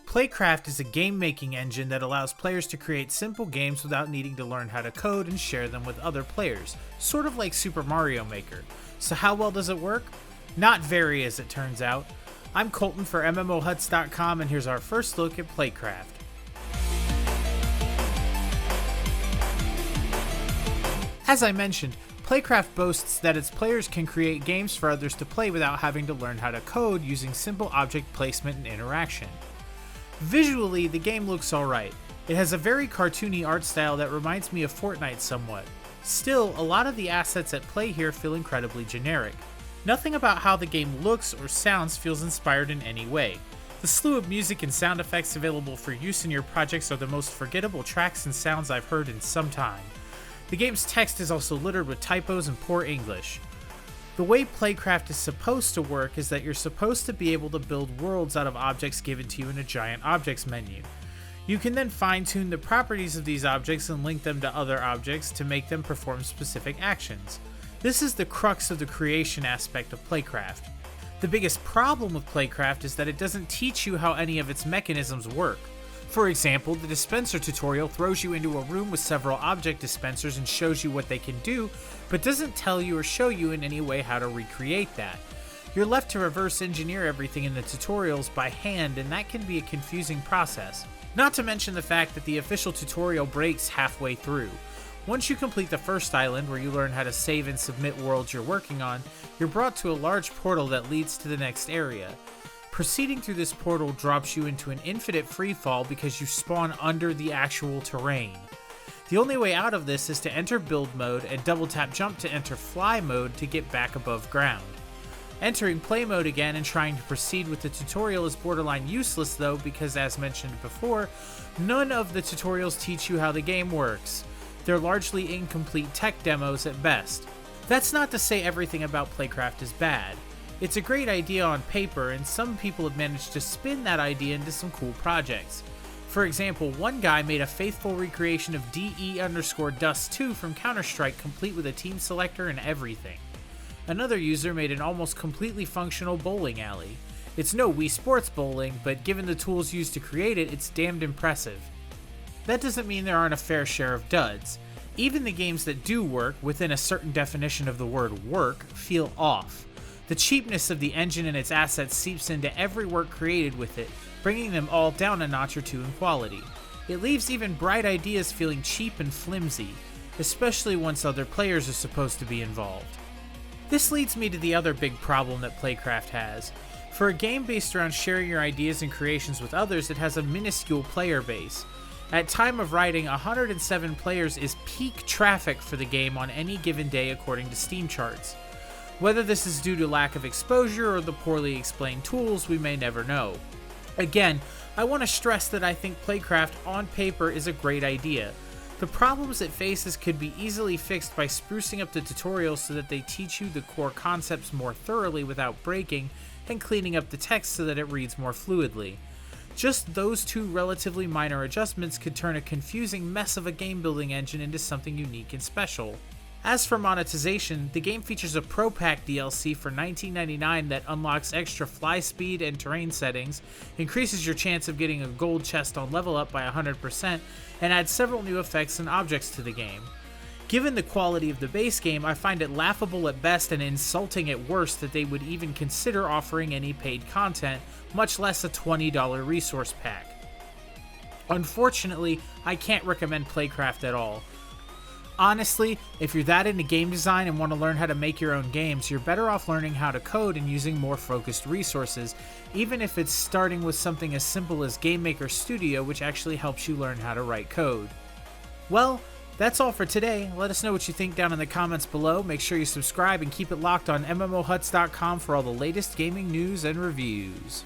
PlayCraft is a game-making engine that allows players to create simple games without needing to learn how to code and share them with other players, sort of like Super Mario Maker. So how well does it work? Not very, as it turns out. I'm Colton for MMOHuts.com, and here's our first look at PlayCraft. As I mentioned, PlayCraft boasts that its players can create games for others to play without having to learn how to code using simple object placement and interaction. Visually, the game looks alright. It has a very cartoony art style that reminds me of Fortnite somewhat. Still, a lot of the assets at play here feel incredibly generic. Nothing about how the game looks or sounds feels inspired in any way. The slew of music and sound effects available for use in your projects are the most forgettable tracks and sounds I've heard in some time. The game's text is also littered with typos and poor English. The way PlayCraft is supposed to work is that you're supposed to be able to build worlds out of objects given to you in a giant objects menu. You can then fine-tune the properties of these objects and link them to other objects to make them perform specific actions. This is the crux of the creation aspect of PlayCraft. The biggest problem with PlayCraft is that it doesn't teach you how any of its mechanisms work. For example, the dispenser tutorial throws you into a room with several object dispensers and shows you what they can do, but doesn't tell you or show you in any way how to recreate that. You're left to reverse engineer everything in the tutorials by hand, and that can be a confusing process. Not to mention the fact that the official tutorial breaks halfway through. Once you complete the first island, where you learn how to save and submit worlds you're working on, you're brought to a large portal that leads to the next area. Proceeding through this portal drops you into an infinite freefall because you spawn under the actual terrain. The only way out of this is to enter build mode and double tap jump to enter fly mode to get back above ground. Entering play mode again and trying to proceed with the tutorial is borderline useless though, because as mentioned before, none of the tutorials teach you how the game works. They're largely incomplete tech demos at best. That's not to say everything about PlayCraft is bad. It's a great idea on paper, and some people have managed to spin that idea into some cool projects. For example, one guy made a faithful recreation of DE_Dust2 from Counter-Strike, complete with a team selector and everything. Another user made an almost completely functional bowling alley. It's no Wii Sports bowling, but given the tools used to create it, it's damned impressive. That doesn't mean there aren't a fair share of duds. Even the games that do work, within a certain definition of the word work, feel off. The cheapness of the engine and its assets seeps into every work created with it, bringing them all down a notch or two in quality. It leaves even bright ideas feeling cheap and flimsy, especially once other players are supposed to be involved. This leads me to the other big problem that PlayCraft has. For a game based around sharing your ideas and creations with others, it has a minuscule player base. At time of writing, 107 players is peak traffic for the game on any given day according to Steam charts. Whether this is due to lack of exposure or the poorly explained tools, we may never know. Again, I want to stress that I think PlayCraft on paper is a great idea. The problems it faces could be easily fixed by sprucing up the tutorials so that they teach you the core concepts more thoroughly without breaking, and cleaning up the text so that it reads more fluidly. Just those two relatively minor adjustments could turn a confusing mess of a game building engine into something unique and special. As for monetization, the game features a Pro Pack DLC for $19.99 that unlocks extra fly speed and terrain settings, increases your chance of getting a gold chest on level up by 100%, and adds several new effects and objects to the game. Given the quality of the base game, I find it laughable at best and insulting at worst that they would even consider offering any paid content, much less a $20 resource pack. Unfortunately, I can't recommend PlayCraft at all. Honestly, if you're that into game design and want to learn how to make your own games, you're better off learning how to code and using more focused resources, even if it's starting with something as simple as Game Maker Studio, which actually helps you learn how to write code. Well, that's all for today. Let us know what you think down in the comments below. Make sure you subscribe and keep it locked on MMOHuts.com for all the latest gaming news and reviews.